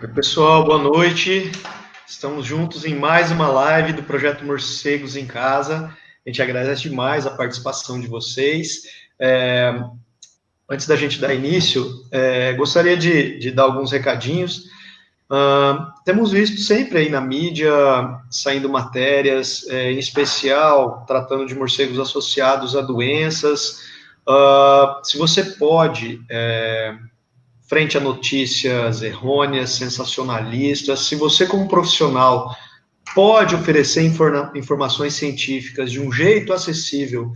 Oi, pessoal, boa noite. Estamos juntos em mais uma live do Projeto Morcegos em Casa. A gente agradece demais a participação de vocês. Antes da gente dar início, gostaria de dar alguns recadinhos. Temos visto sempre aí na mídia saindo matérias, em especial tratando de morcegos associados a doenças. Se você pode, frente a notícias errôneas, sensacionalistas, se você como profissional pode oferecer informações científicas de um jeito acessível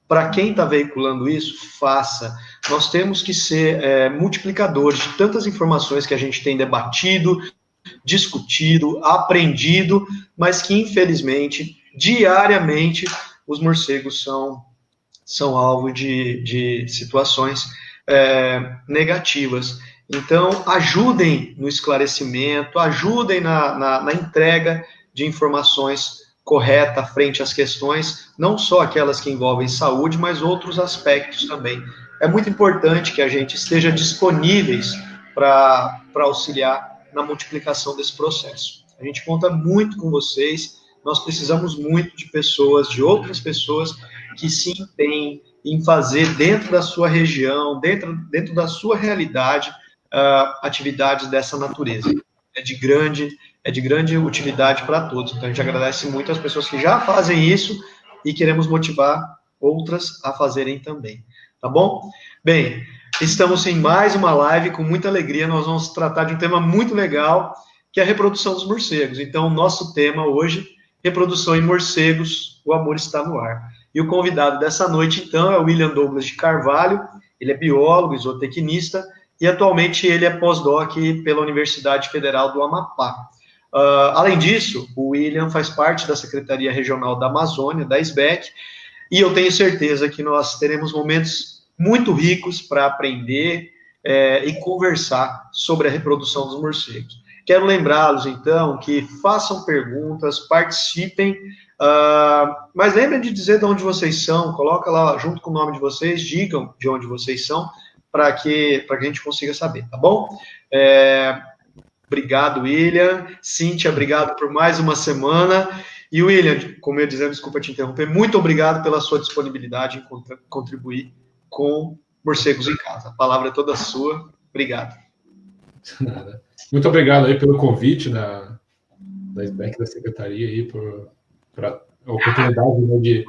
para quem está veiculando isso, faça. Nós temos que ser multiplicadores de tantas informações que a gente tem debatido, discutido, aprendido, mas que, infelizmente, diariamente, os morcegos são alvo de situações negativas. Então, ajudem no esclarecimento, ajudem na entrega de informações correta frente às questões, não só aquelas que envolvem saúde, mas outros aspectos também. É muito importante que a gente esteja disponíveis para auxiliar na multiplicação desse processo. A gente conta muito com vocês, nós precisamos muito de pessoas, de outras pessoas que se empenhem em fazer dentro da sua região, dentro da sua realidade, atividades dessa natureza. É de grande utilidade para todos. Então, a gente agradece muito às pessoas que já fazem isso e queremos motivar outras a fazerem também. Tá bom? Bem, estamos em mais uma live com muita alegria. Nós vamos tratar de um tema muito legal, que é a reprodução dos morcegos. Então, o nosso tema hoje, reprodução em morcegos, o amor está no ar. E o convidado dessa noite, então, é o William Douglas de Carvalho. Ele é biólogo, zootecnista, e atualmente ele é pós-doc pela Universidade Federal do Amapá. Além disso, o William faz parte da Secretaria Regional da Amazônia, da SBEC, e eu tenho certeza que nós teremos momentos muito ricos para aprender e conversar sobre a reprodução dos morcegos. Quero lembrá-los, então, que façam perguntas, participem, mas lembrem de dizer de onde vocês são, coloca lá junto com o nome de vocês, digam de onde vocês são, para que a gente consiga saber, tá bom? Obrigado, William. Cíntia, obrigado por mais uma semana. E, William, como eu ia dizer, desculpa te interromper, muito obrigado pela sua disponibilidade em contribuir com Morcegos em Casa. A palavra é toda sua. Obrigado. Nada. Muito obrigado aí pelo convite da SBEC, da Secretaria, aí, por a oportunidade, né, de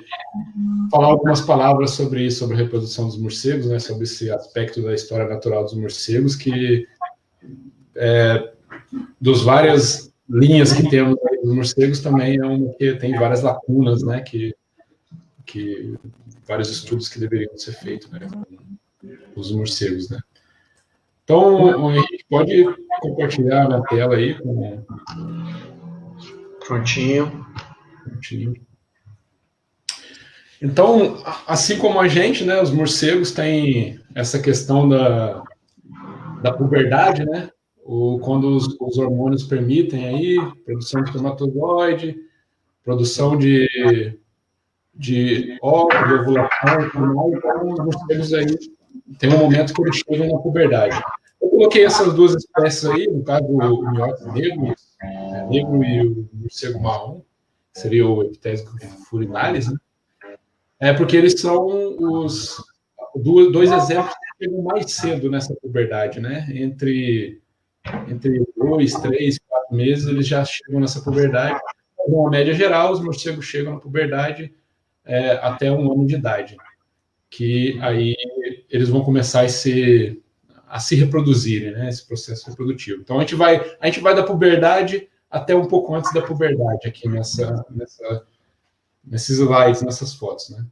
falar algumas palavras sobre a reprodução dos morcegos, né, sobre esse aspecto da história natural dos morcegos, que dos várias linhas que temos aí dos morcegos, também é uma que tem várias lacunas, né, que vários estudos que deveriam ser feitos, né, com os morcegos, né. Então, a gente pode compartilhar na tela aí. Prontinho. Então, assim como a gente, né, os morcegos têm essa questão da puberdade, né, quando os hormônios permitem aí, produção de espermatozoide, produção de óvulo, ovulação, então os morcegos aí tem um momento que eles chegam na puberdade. Eu coloquei essas duas espécies aí, no caso o minhoca negro e o morcego marrom, que seria o Epipteris furinalis, né? Porque eles são os dois exemplos que chegam mais cedo nessa puberdade, né? Entre 2, 3, 4 meses eles já chegam nessa puberdade. Na média geral, os morcegos chegam na puberdade até 1 ano de idade, que aí eles vão começar a se reproduzirem, né? Esse processo reprodutivo. Então a gente vai da puberdade até um pouco antes da puberdade aqui nesses slides, nessas fotos, né?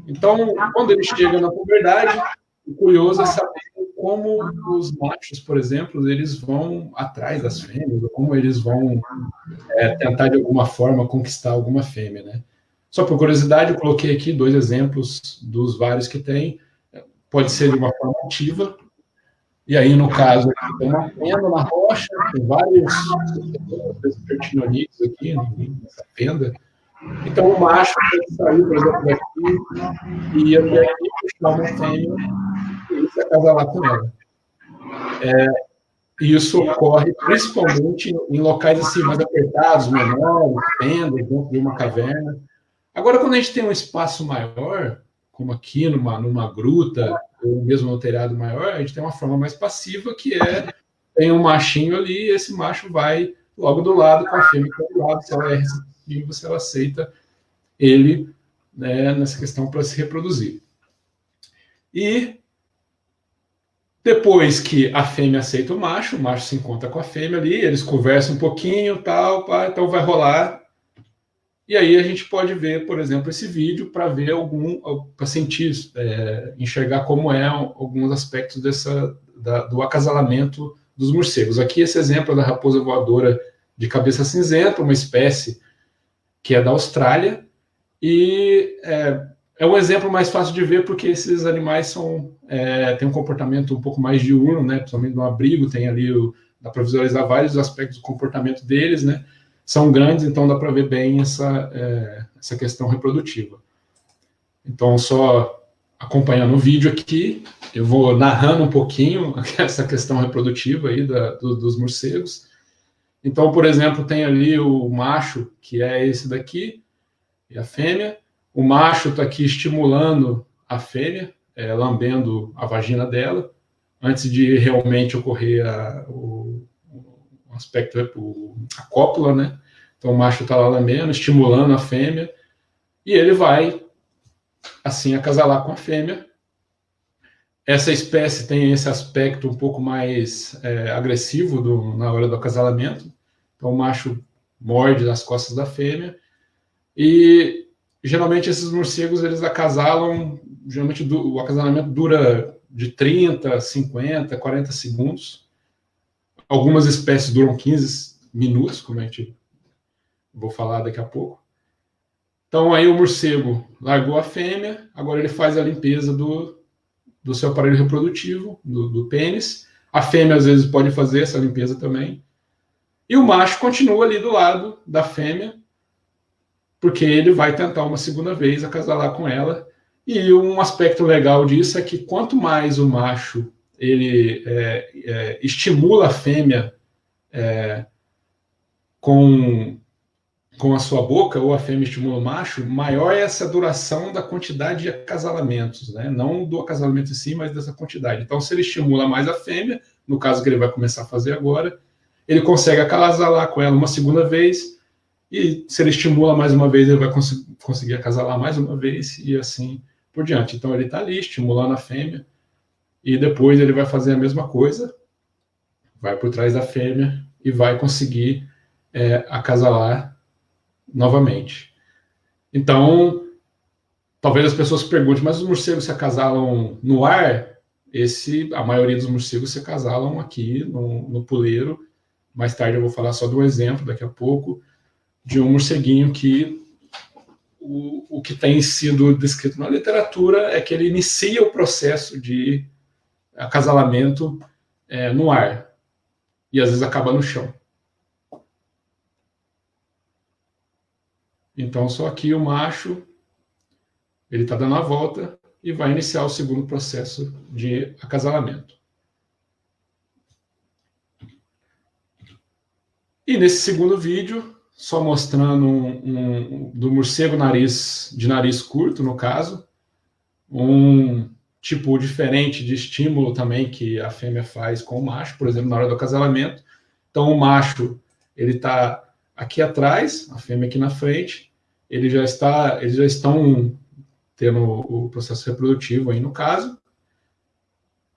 Então, quando eles chegam na puberdade, o curioso é saber como os machos, por exemplo, eles vão atrás das fêmeas, ou como eles vão tentar de alguma forma conquistar alguma fêmea, né? Só por curiosidade, eu coloquei aqui 2 exemplos dos vários que tem. Pode ser de uma forma ativa, e aí, no caso, aqui tem uma fenda na rocha, tem vários pertinonites aqui nessa fenda. Então, o macho pode sair, por exemplo, daqui e ir até aqui, puxar uma fêmea e se acasalar com ela. E isso ocorre principalmente em locais assim mais apertados, menores, tendas, dentro de uma caverna. Agora, quando a gente tem um espaço maior, como aqui numa gruta, ou mesmo no telhado maior, a gente tem uma forma mais passiva, que tem um machinho ali, e esse macho vai logo do lado com a fêmea do lado, se ela é receptiva, se ela aceita ele, né, nessa questão para se reproduzir. E depois que a fêmea aceita o macho se encontra com a fêmea ali, eles conversam um pouquinho, tal, então vai rolar. E aí a gente pode ver, por exemplo, esse vídeo para ver para sentir, enxergar como alguns aspectos do acasalamento dos morcegos. Aqui esse exemplo é da raposa voadora de cabeça cinzenta, uma espécie que é da Austrália, e é um exemplo mais fácil de ver porque esses animais têm um comportamento um pouco mais diurno, né? Principalmente no abrigo, tem ali dá para visualizar vários aspectos do comportamento deles, né? São grandes, então dá para ver bem essa questão reprodutiva. Então, só acompanhando o vídeo aqui, eu vou narrando um pouquinho essa questão reprodutiva aí dos morcegos. Então, por exemplo, tem ali o macho, que é esse daqui, e a fêmea. O macho está aqui estimulando a fêmea, lambendo a vagina dela, antes de realmente ocorrer o aspecto, a cópula, né? Então o macho está lá lambendo, estimulando a fêmea, e ele vai, assim, acasalar com a fêmea. Essa espécie tem esse aspecto um pouco mais agressivo na hora do acasalamento. Então o macho morde nas costas da fêmea, e geralmente esses morcegos, eles acasalam, geralmente o acasalamento dura de 30, 50, 40 segundos. Algumas espécies duram 15 minutos, como a gente vou falar daqui a pouco. Então aí o morcego largou a fêmea, agora ele faz a limpeza do seu aparelho reprodutivo, do pênis. A fêmea às vezes pode fazer essa limpeza também. E o macho continua ali do lado da fêmea, porque ele vai tentar uma segunda vez acasalar com ela. E um aspecto legal disso é que quanto mais o macho ele estimula a fêmea com a sua boca, ou a fêmea estimula o macho, maior é essa duração da quantidade de acasalamentos, né? Não do acasalamento em si, mas dessa quantidade. Então, se ele estimula mais a fêmea, no caso que ele vai começar a fazer agora, ele consegue acasalar com ela uma segunda vez, e se ele estimula mais uma vez, ele vai conseguir acasalar mais uma vez, e assim por diante. Então, ele está ali estimulando a fêmea, e depois ele vai fazer a mesma coisa, vai por trás da fêmea e vai conseguir acasalar novamente. Então, talvez as pessoas perguntem, mas os morcegos se acasalam no ar? A maioria dos morcegos se acasalam aqui no puleiro. Mais tarde eu vou falar só de um exemplo, daqui a pouco, de um morceguinho que o que tem sido descrito na literatura é que ele inicia o processo de acasalamento no ar, e às vezes acaba no chão. Então, só aqui o macho, ele está dando a volta e vai iniciar o segundo processo de acasalamento. E nesse segundo vídeo, só mostrando do morcego de nariz curto, no caso, um tipo diferente de estímulo também que a fêmea faz com o macho, por exemplo, na hora do acasalamento. Então, o macho, ele está aqui atrás, a fêmea aqui na frente, eles já estão tendo o processo reprodutivo aí no caso,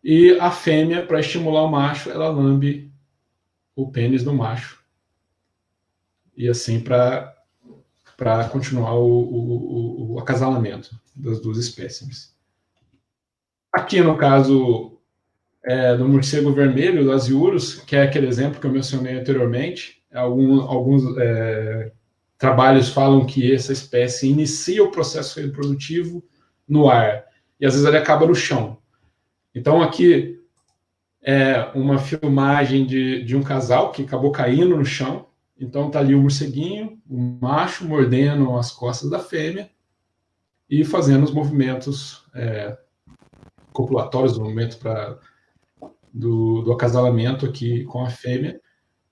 e a fêmea, para estimular o macho, ela lambe o pênis do macho, e assim para continuar o acasalamento das duas espécies. Aqui no caso do morcego vermelho, do Asiurus, que é aquele exemplo que eu mencionei anteriormente, alguns trabalhos falam que essa espécie inicia o processo reprodutivo no ar, e às vezes ele acaba no chão. Então aqui é uma filmagem de um casal que acabou caindo no chão. Então tá ali o morceguinho, o macho, mordendo as costas da fêmea e fazendo os movimentos copulatórios, os movimentos do acasalamento aqui com a fêmea.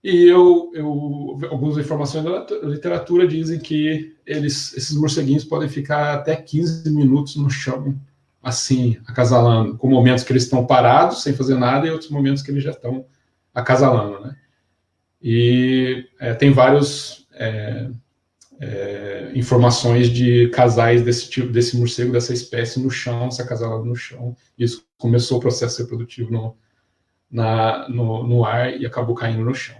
E algumas informações da literatura dizem que esses morceguinhos podem ficar até 15 minutos no chão, assim, acasalando, com momentos que eles estão parados, sem fazer nada, e outros momentos que eles já estão acasalando, né? E tem vários informações de casais desse tipo, desse morcego, dessa espécie, no chão, se acasalando no chão. Isso começou o processo reprodutivo no ar e acabou caindo no chão.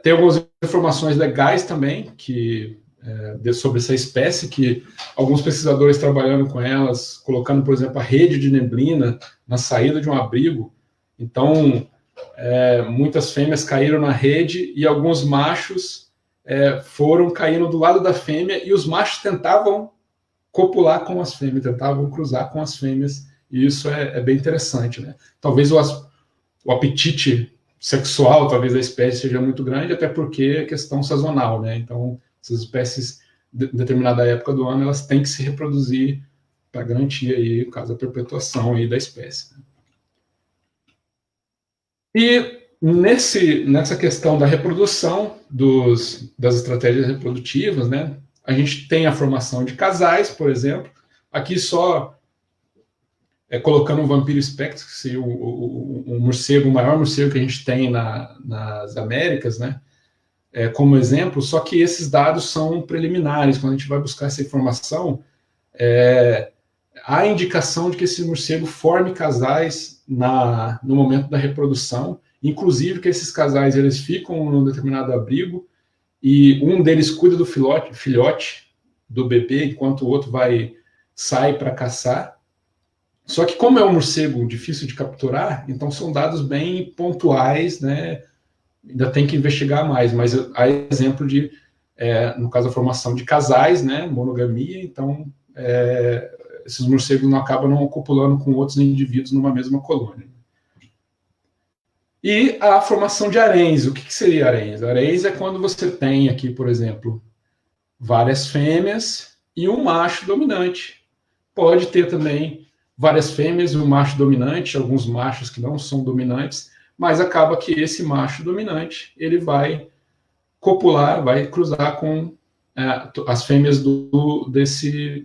Tem algumas informações legais também sobre essa espécie, que alguns pesquisadores trabalhando com elas, colocando, por exemplo, a rede de neblina na saída de um abrigo. Então, muitas fêmeas caíram na rede e alguns machos foram caindo do lado da fêmea, e os machos tentavam copular com as fêmeas, tentavam cruzar com as fêmeas, e isso é bem interessante, né? Talvez o apetite sexual, talvez, da espécie seja muito grande, até porque é questão sazonal, né? Então, essas espécies, em determinada época do ano, elas têm que se reproduzir para garantir aí, no caso, a perpetuação aí da espécie. E nessa questão da reprodução das estratégias reprodutivas, né? A gente tem a formação de casais, por exemplo. Aqui só colocando um Vampiro spectus, que seria o maior morcego que a gente tem nas Américas, né? Como exemplo, só que esses dados são preliminares. Quando a gente vai buscar essa informação, há indicação de que esse morcego forme casais no momento da reprodução, inclusive que esses casais eles ficam num determinado abrigo e um deles cuida do filhote do bebê, enquanto o outro sai para caçar. Só que como é um morcego difícil de capturar, então são dados bem pontuais, né? Ainda tem que investigar mais, mas há exemplo de, no caso, a formação de casais, né? Monogamia, então esses morcegos não acabam não copulando com outros indivíduos numa mesma colônia. E a formação de haréns. O que seria haréns? Haréns é quando você tem aqui, por exemplo, várias fêmeas e um macho dominante. Pode ter também várias fêmeas e um macho dominante, alguns machos que não são dominantes, mas acaba que esse macho dominante ele vai copular, vai cruzar com as fêmeas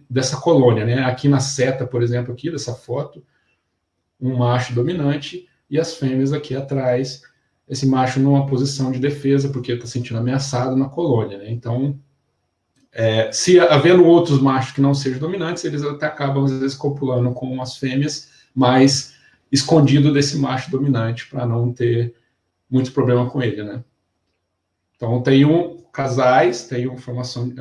dessa colônia, né? Aqui na seta, por exemplo, aqui dessa foto, um macho dominante e as fêmeas aqui atrás, esse macho numa posição de defesa, porque está se sentindo ameaçado na colônia, né? Então, se havendo outros machos que não sejam dominantes, eles até acabam, às vezes, copulando com as fêmeas, mas escondido desse macho dominante, para não ter muito problema com ele, né? Então, tenho casais, tenho formação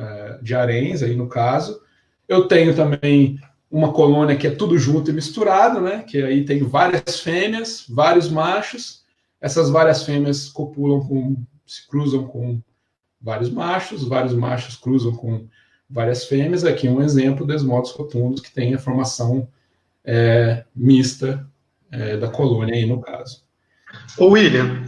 de haréns, aí no caso. Eu tenho também uma colônia que é tudo junto e misturado, né? Que aí tem várias fêmeas, vários machos. Essas várias fêmeas se cruzam com vários machos cruzam com várias fêmeas. Aqui um exemplo dos modos rotundos que tem a formação mista da colônia aí no caso. Ô William,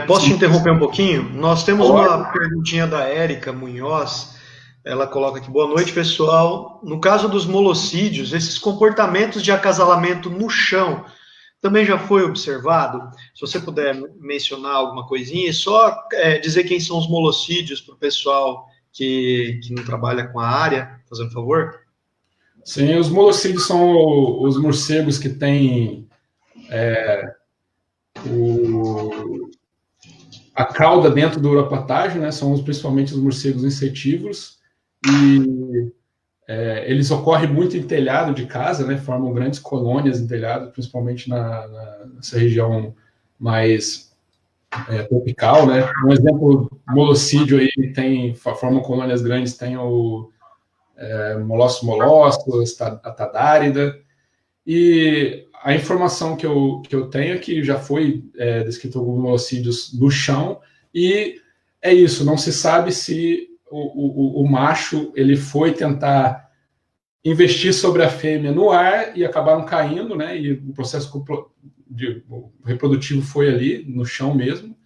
posso te interromper um pouquinho? Nós temos uma perguntinha da Érica Munhoz. Ela coloca aqui: boa noite, pessoal. No caso dos molocídeos, esses comportamentos de acasalamento no chão também já foi observado? Se você puder mencionar alguma coisinha, e só dizer quem são os molocídeos para o pessoal que não trabalha com a área, fazendo favor. Sim, os molocídeos são os morcegos que têm a cauda dentro do uroplatágio, né? São principalmente os morcegos insetívoros, e eles ocorrem muito em telhado de casa, né? Formam grandes colônias em telhado, principalmente nessa região mais tropical, né? Um exemplo, molocídio aí formam colônias grandes, tem o molossos, a tadárida, e a informação que eu tenho é que já foi descrito alguns molocídeos no chão, e é isso, não se sabe se o macho ele foi tentar investir sobre a fêmea no ar e acabaram caindo, né? E o processo reprodutivo foi ali no chão mesmo.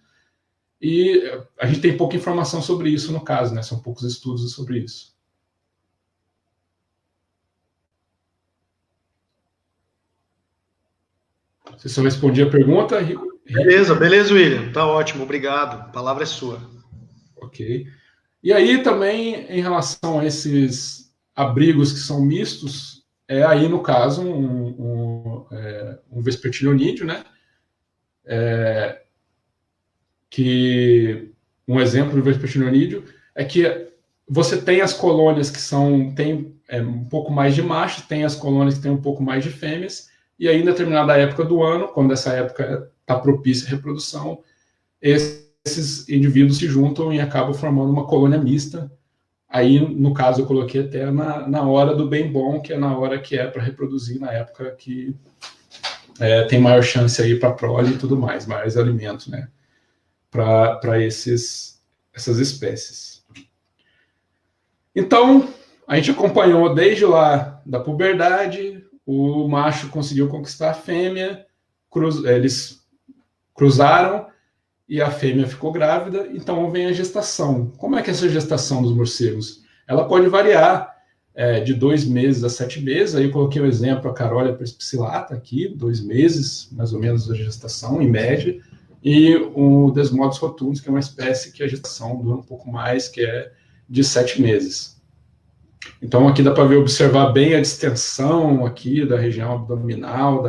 E a gente tem pouca informação sobre isso no caso, né? São poucos estudos sobre isso. sei se eu respondi a pergunta. Beleza, William. Tá ótimo, obrigado. A palavra é sua. Ok. E aí também, em relação a esses abrigos que são mistos, aí no caso um vespertilionídeo, né? Que um exemplo de vespertilionídeo é que você tem as colônias que tem um pouco mais de machos, tem as colônias que têm um pouco mais de fêmeas, e aí em determinada época do ano, quando essa época está propícia à reprodução, esses indivíduos se juntam e acabam formando uma colônia mista. Aí, no caso, eu coloquei até na hora do bem bom, que é na hora que é para reproduzir, na época que tem maior chance aí para prole e tudo mais, mais alimento, né, para essas espécies. Então, a gente acompanhou desde lá da puberdade, o macho conseguiu conquistar a fêmea, eles cruzaram e a fêmea ficou grávida, então vem a gestação. Como é que é essa gestação dos morcegos? Ela pode variar de 2 meses a 7 meses, aí eu coloquei o exemplo, a Carolia perspicillata aqui, 2 meses, mais ou menos, a gestação, em média, e o Desmodus rotundus, que é uma espécie que a gestação dura um pouco mais, que é de 7 meses. Então aqui dá para observar bem a distensão aqui da região abdominal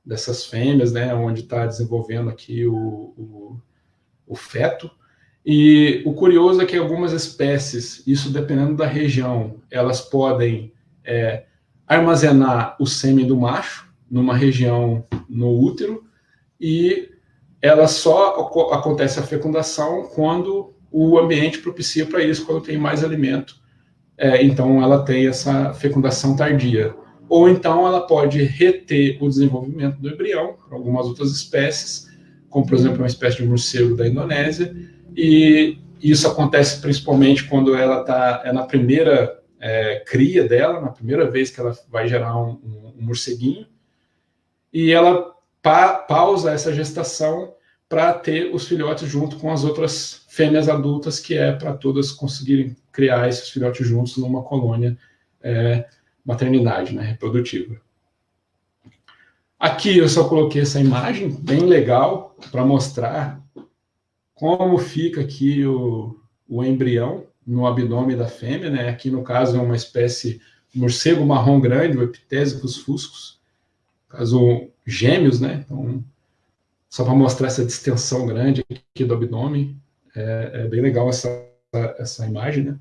dessas fêmeas, né, onde está desenvolvendo aqui o feto. E o curioso é que algumas espécies, isso dependendo da região, elas podem armazenar o sêmen do macho numa região no útero, e ela só acontece a fecundação quando o ambiente propicia para isso, quando tem mais alimento. Então ela tem essa fecundação tardia. Ou então ela pode reter o desenvolvimento do embrião para algumas outras espécies, como por exemplo uma espécie de morcego da Indonésia, e isso acontece principalmente quando ela está na primeira cria dela, na primeira vez que ela vai gerar um morceguinho, e ela pausa essa gestação para ter os filhotes junto com as outras fêmeas adultas, que é para todas conseguirem criar esses filhotes juntos numa colônia maternidade, né, reprodutiva. Aqui eu só coloquei essa imagem bem legal para mostrar como fica aqui o embrião no abdômen da fêmea, né? Aqui no caso é uma espécie morcego marrom grande, o Epithesicus fuscus, caso gêmeos, né? Então, só para mostrar essa distensão grande aqui do abdômen, é bem legal essa imagem, né?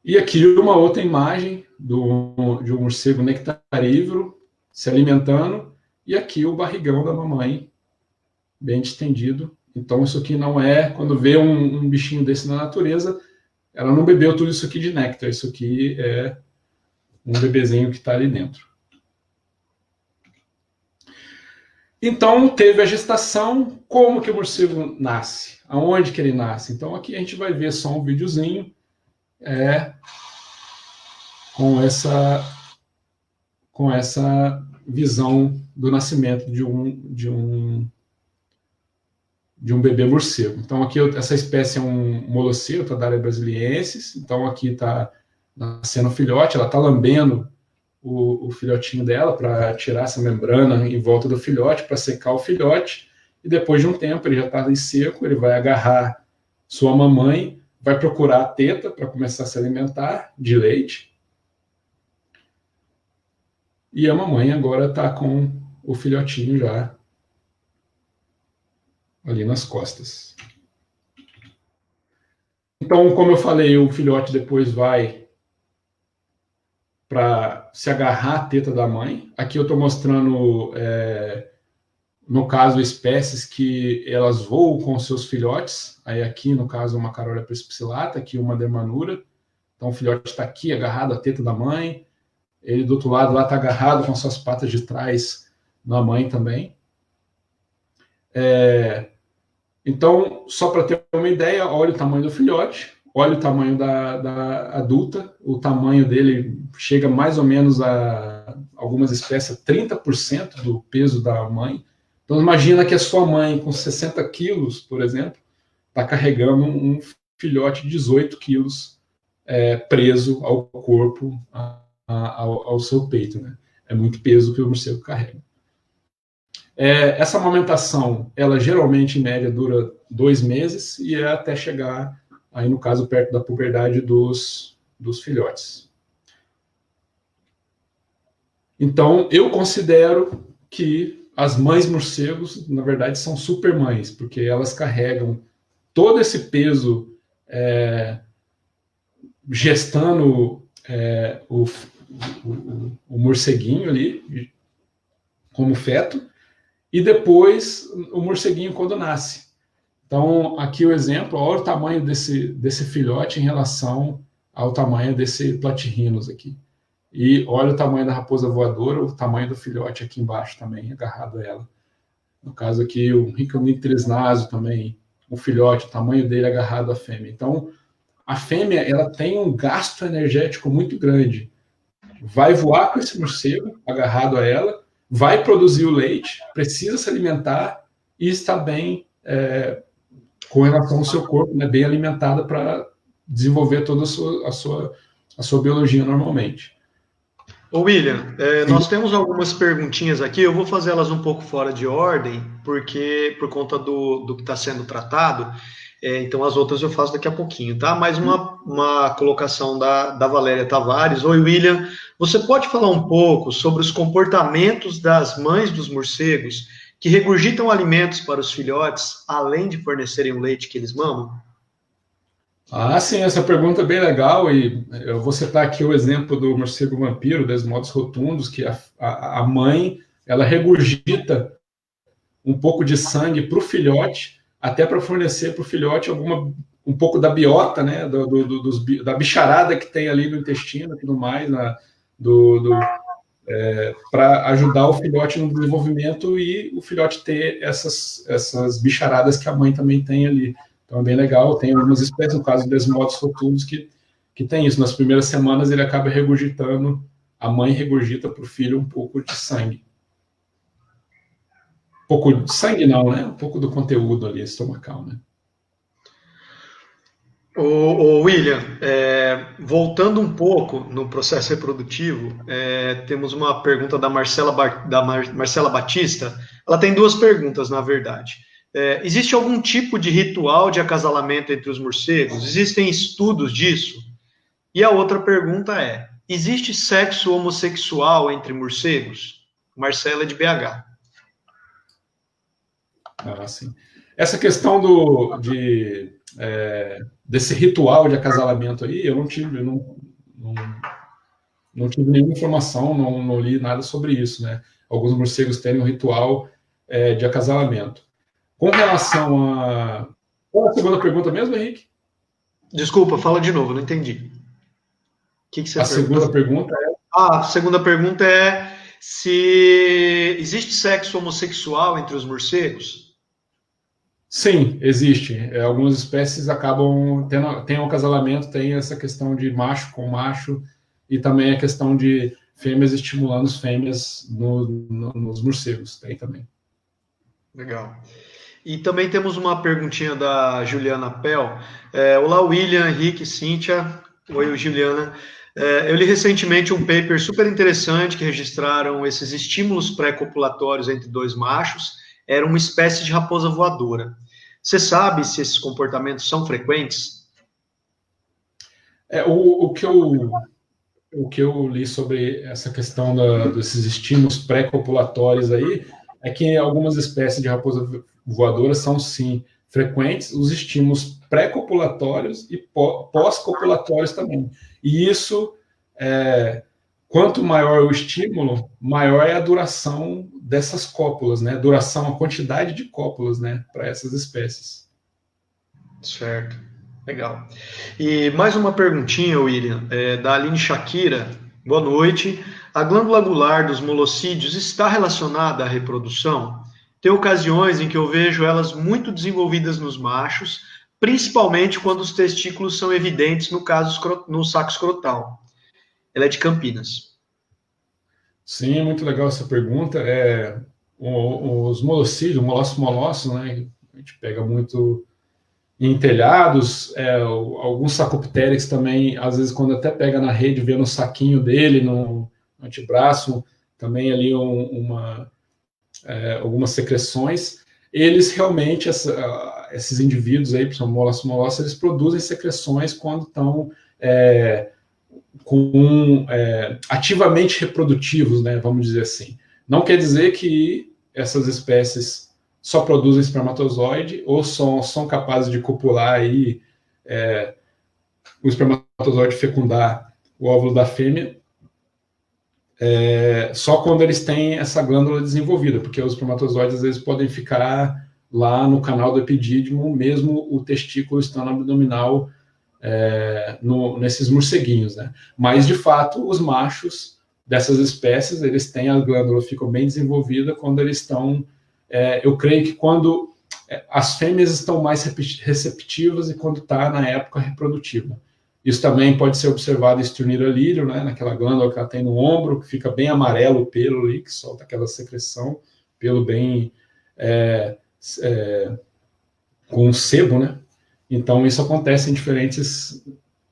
E aqui uma outra imagem de um morcego nectarívoro se alimentando, e aqui o barrigão da mamãe, bem distendido. Então isso aqui não é, quando vê um bichinho desse na natureza, ela não bebeu tudo isso aqui de néctar, isso aqui é um bebezinho que está ali dentro. Então teve a gestação. Como que o morcego nasce? Aonde que ele nasce? Então aqui a gente vai ver só um videozinho com essa visão do nascimento de um bebê morcego. Então aqui essa espécie é um molosseiro, Tadaria brasiliensis. Então aqui está nascendo o filhote, ela está lambendo o filhotinho dela para tirar essa membrana em volta do filhote, para secar o filhote, e depois de um tempo ele já está ali seco, ele vai agarrar sua mamãe, vai procurar a teta para começar a se alimentar de leite, e a mamãe agora está com o filhotinho já ali nas costas. Então, como eu falei, o filhote depois vai para se agarrar à teta da mãe. Aqui eu estou mostrando, no caso, espécies que elas voam com seus filhotes. Aí aqui, no caso, uma Carolia perspicillata, aqui uma Dermanura. Então o filhote está aqui agarrado à teta da mãe. Ele do outro lado lá está agarrado com suas patas de trás na mãe também. Então, só para ter uma ideia, olha o tamanho do filhote, olha o tamanho da adulta, o tamanho dele chega mais ou menos a algumas espécies, 30% do peso da mãe. Então, imagina que a sua mãe, com 60 quilos, por exemplo, está carregando um filhote de 18 quilos preso ao corpo, ao seu peito, né? É muito peso que o morcego carrega. Essa amamentação, ela geralmente, em média, dura 2 meses e é até chegar, aí no caso, perto da puberdade dos filhotes. Então, eu considero que as mães morcegos, na verdade, são super mães, porque elas carregam todo esse peso gestando o morceguinho ali, como feto, e depois o morceguinho quando nasce. Então, aqui o exemplo, olha o tamanho desse filhote em relação ao tamanho desse platirrhinus aqui. E olha o tamanho da raposa voadora, o tamanho do filhote aqui embaixo também, agarrado a ela. No caso aqui, o Rhynchorhynchus naso também, o filhote, o tamanho dele agarrado à fêmea. Então, a fêmea, ela tem um gasto energético muito grande. Vai voar com esse morcego agarrado a ela, vai produzir o leite, precisa se alimentar e está bem com relação ao seu corpo, né, bem alimentada para desenvolver toda a sua biologia normalmente. Ô William, nós temos algumas perguntinhas aqui, eu vou fazer elas um pouco fora de ordem, porque por conta do que está sendo tratado, então as outras eu faço daqui a pouquinho, tá? Mais uma colocação da Valéria Tavares. Oi William, você pode falar um pouco sobre os comportamentos das mães dos morcegos que regurgitam alimentos para os filhotes, além de fornecerem o leite que eles mamam? Sim, essa pergunta é bem legal, e eu vou citar aqui o exemplo do morcego vampiro, Desmodus rotundus, que a mãe, ela regurgita um pouco de sangue para o filhote, até para fornecer para o filhote um pouco da biota, né, da bicharada que tem ali no intestino e tudo mais, para ajudar o filhote no desenvolvimento e o filhote ter essas bicharadas que a mãe também tem ali. Então é bem legal, tem algumas espécies, no caso do Desmodus rotundus, que tem isso. Nas primeiras semanas ele acaba regurgitando, a mãe regurgita para o filho um pouco de sangue. Um pouco de sangue não, né? Um pouco do conteúdo ali estomacal, né? Ô William, voltando um pouco no processo reprodutivo, temos uma pergunta da Marcela Batista. Ela tem duas perguntas, na verdade. Existe algum tipo de ritual de acasalamento entre os morcegos? Existem estudos disso? E a outra pergunta é: existe sexo homossexual entre morcegos? Marcela é de BH. Sim. Essa questão desse ritual de acasalamento aí, eu não tive nenhuma informação, não li nada sobre isso, né? Alguns morcegos têm um ritual de acasalamento. Com relação a... Qual a segunda pergunta mesmo, Henrique? Desculpa, fala de novo, não entendi. Que você segunda pergunta é... A segunda pergunta é se existe sexo homossexual entre os morcegos? Sim, existe. Algumas espécies acabam tendo um acasalamento, tem essa questão de macho com macho, e também a questão de fêmeas estimulando as fêmeas nos morcegos, tem também. Legal. E também temos uma perguntinha da Juliana Pell. Olá, William, Henrique, Cíntia. Oi, Juliana. Eu li recentemente um paper super interessante que registraram esses estímulos pré-copulatórios entre dois machos. Era uma espécie de raposa voadora. Você sabe se esses comportamentos são frequentes? O que eu li sobre essa questão desses estímulos pré-copulatórios aí é que algumas espécies de raposa voadora são, sim, frequentes, os estímulos pré-copulatórios e pós-copulatórios também. E isso, quanto maior o estímulo, maior é a duração dessas cópulas, né? A quantidade de cópulas, né, para essas espécies. Certo, legal. E mais uma perguntinha, William, da Aline Shakira. Boa noite. A glândula agular dos molosídeos está relacionada à reprodução? Tem ocasiões em que eu vejo elas muito desenvolvidas nos machos, principalmente quando os testículos são evidentes no saco escrotal. Ela é de Campinas. Sim, é muito legal essa pergunta. Os molosídeos, molossos, né? A gente pega muito em telhados, alguns sacoptérix também, às vezes, quando até pega na rede, vê no saquinho dele, no antebraço, também ali algumas secreções, eles realmente, esses indivíduos aí, principalmente molossos, eles produzem secreções quando estão ativamente reprodutivos, né, vamos dizer assim. Não quer dizer que essas espécies só produzem espermatozoide ou são capazes de copular aí, o espermatozoide fecundar o óvulo da fêmea, só quando eles têm essa glândula desenvolvida, porque os espermatozoides às vezes podem ficar lá no canal do epidídimo, mesmo o testículo estando abdominal nesses morceguinhos, né? Mas, de fato, os machos dessas espécies, eles têm a glândula, ficam bem desenvolvida quando eles estão... eu creio que quando as fêmeas estão mais receptivas e quando está na época reprodutiva. Isso também pode ser observado em Sturnira lírio, né, naquela glândula que ela tem no ombro, que fica bem amarelo o pelo ali, que solta aquela secreção, pelo bem com um sebo, né? Então, isso acontece em diferentes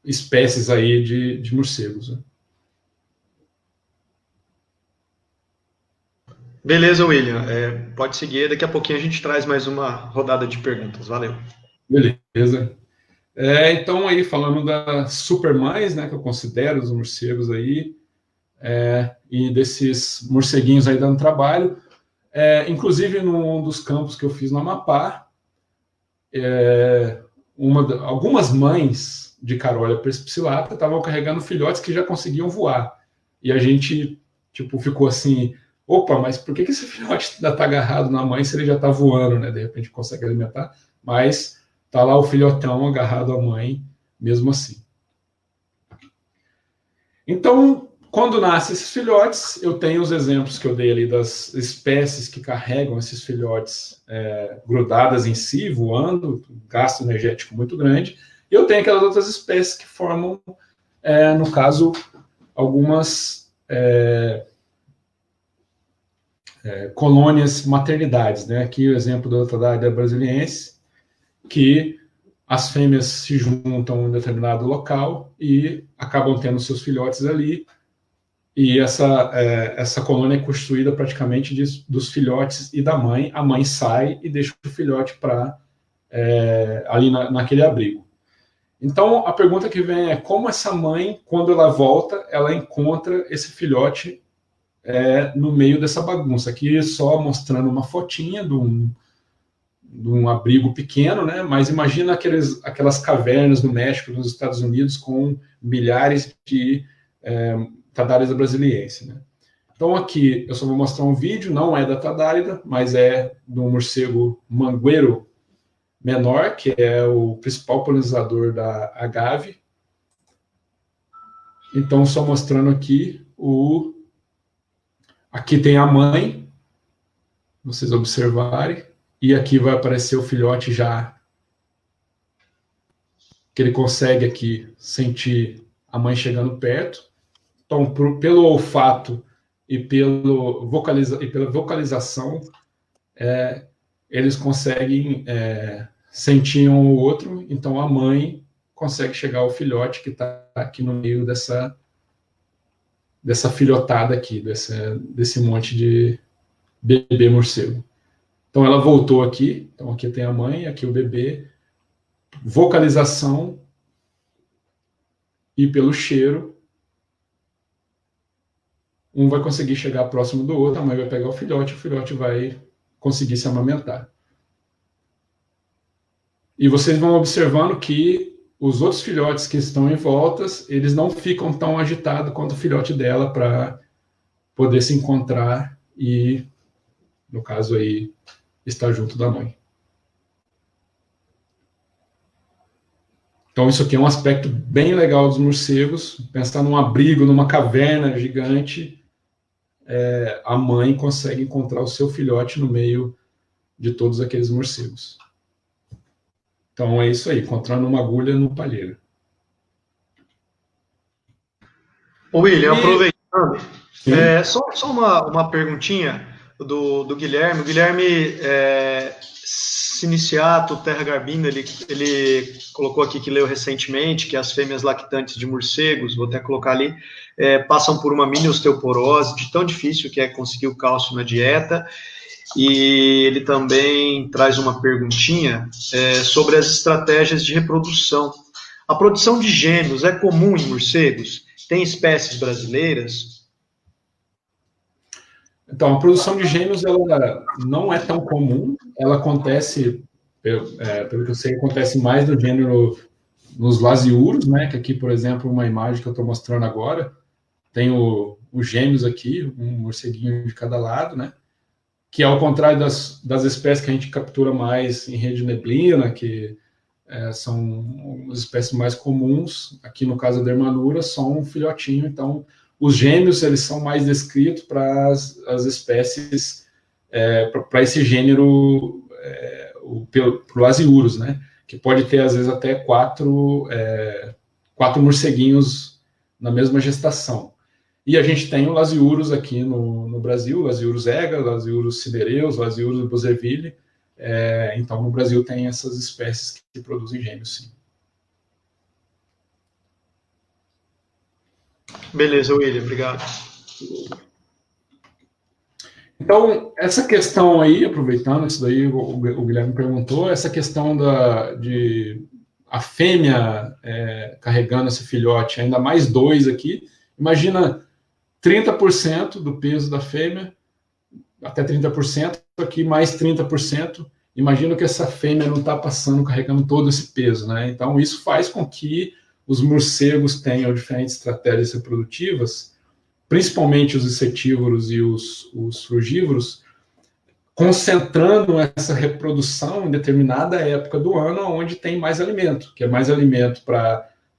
espécies aí de morcegos. Né? Beleza, William. Pode seguir. Daqui a pouquinho a gente traz mais uma rodada de perguntas. Valeu. Beleza. Então, aí, falando das supermães, né, que eu considero os morcegos aí, e desses morceguinhos aí dando trabalho, inclusive num dos campos que eu fiz no Amapá, algumas mães de Carolia perspicillata estavam carregando filhotes que já conseguiam voar. E a gente ficou assim, opa, mas por que esse filhote ainda está agarrado na mãe se ele já está voando, né? De repente consegue alimentar, mas está lá o filhotão agarrado à mãe, mesmo assim. Então, quando nascem esses filhotes, eu tenho os exemplos que eu dei ali das espécies que carregam esses filhotes grudadas em si, voando, gasto energético muito grande, e eu tenho aquelas outras espécies que formam, no caso, algumas colônias, maternidades. Né? Aqui o exemplo da Tadarida brasiliense, que as fêmeas se juntam em um determinado local e acabam tendo seus filhotes ali, e essa colônia é construída praticamente dos filhotes e da mãe. A mãe sai e deixa o filhote ali naquele abrigo. Então, a pergunta que vem é como essa mãe, quando ela volta, ela encontra esse filhote no meio dessa bagunça. Aqui só mostrando uma fotinha de um abrigo pequeno, né? Mas imagina aquelas cavernas no México, nos Estados Unidos, com milhares de Tadarida brasiliense. Né? Então aqui eu só vou mostrar um vídeo, não é da Tadarida, mas é do morcego mangueiro menor, que é o principal polinizador da agave. Então só mostrando aqui aqui tem a mãe, vocês observarem, e aqui vai aparecer o filhote já, que ele consegue aqui sentir a mãe chegando perto. Então, pelo olfato e pela vocalização, eles conseguem sentir um ou outro. Então, a mãe consegue chegar ao filhote que está aqui no meio dessa filhotada aqui, desse monte de bebê morcego. Então, ela voltou aqui. Então, aqui tem a mãe, aqui o bebê. Vocalização e pelo cheiro, um vai conseguir chegar próximo do outro, a mãe vai pegar o filhote vai conseguir se amamentar. E vocês vão observando que os outros filhotes que estão em volta, eles não ficam tão agitados quanto o filhote dela para poder se encontrar e, no caso aí, estar junto da mãe. Então isso aqui é um aspecto bem legal dos morcegos. Pensar num abrigo, numa caverna gigante, a mãe consegue encontrar o seu filhote no meio de todos aqueles morcegos. Então é isso aí, encontrando uma agulha no palheiro. William, aproveitando, só uma perguntinha do Guilherme. O Guilherme, Siniciato terra garbina, ele colocou aqui que leu recentemente que as fêmeas lactantes de morcegos, vou até colocar ali, passam por uma mini osteoporose, de tão difícil que é conseguir o cálcio na dieta. E ele também traz uma perguntinha sobre as estratégias de reprodução. A produção de gêmeos é comum em morcegos? Tem espécies brasileiras? Então, a produção de gêmeos ela não é tão comum, ela acontece, pelo que eu sei, acontece mais no gênero nos lasiuros, né? Que aqui, por exemplo, uma imagem que eu estou mostrando agora, tem os gêmeos aqui, um morceguinho de cada lado, né? Que ao contrário das espécies que a gente captura mais em rede de neblina, que são as espécies mais comuns, aqui no caso da dermanura, são um filhotinho, então os gêmeos eles são mais descritos para as espécies, para esse gênero, pro lasiurus, né? Que pode ter às vezes até quatro morceguinhos na mesma gestação. E a gente tem o lasiurus aqui no Brasil, lasiurus ega, lasiurus cinereus, lasiurus buzzerville. Então, no Brasil tem essas espécies que produzem gêmeos, sim. Beleza, William, obrigado. Então, essa questão aí, aproveitando isso daí, o Guilherme perguntou, essa questão de a fêmea carregando esse filhote, ainda mais 2 aqui, imagina 30% do peso da fêmea, até 30%, aqui mais 30%, imagina que essa fêmea não está carregando todo esse peso, né? Então, isso faz com que os morcegos tenham diferentes estratégias reprodutivas, principalmente os insetívoros e os frugívoros, concentrando essa reprodução em determinada época do ano, onde tem mais alimento, que é mais alimento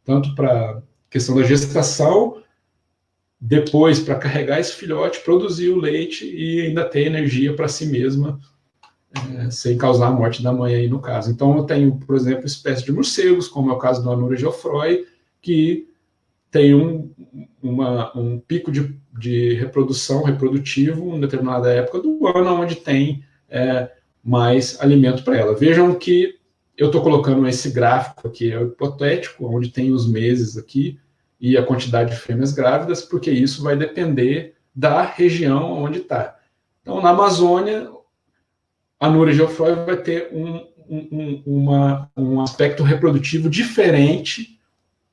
tanto para questão da gestação, depois para carregar esse filhote, produzir o leite e ainda ter energia para si mesma, sem causar a morte da mãe aí no caso. Então eu tenho, por exemplo, espécies de morcegos, como é o caso do Anura geoffroy, que tem um pico de reprodução reprodutivo em determinada época do ano, onde tem mais alimento para ela. Vejam que eu estou colocando esse gráfico aqui, é hipotético, onde tem os meses aqui e a quantidade de fêmeas grávidas, porque isso vai depender da região onde está. Então, na Amazônia, a Anura geoffroy vai ter um aspecto reprodutivo diferente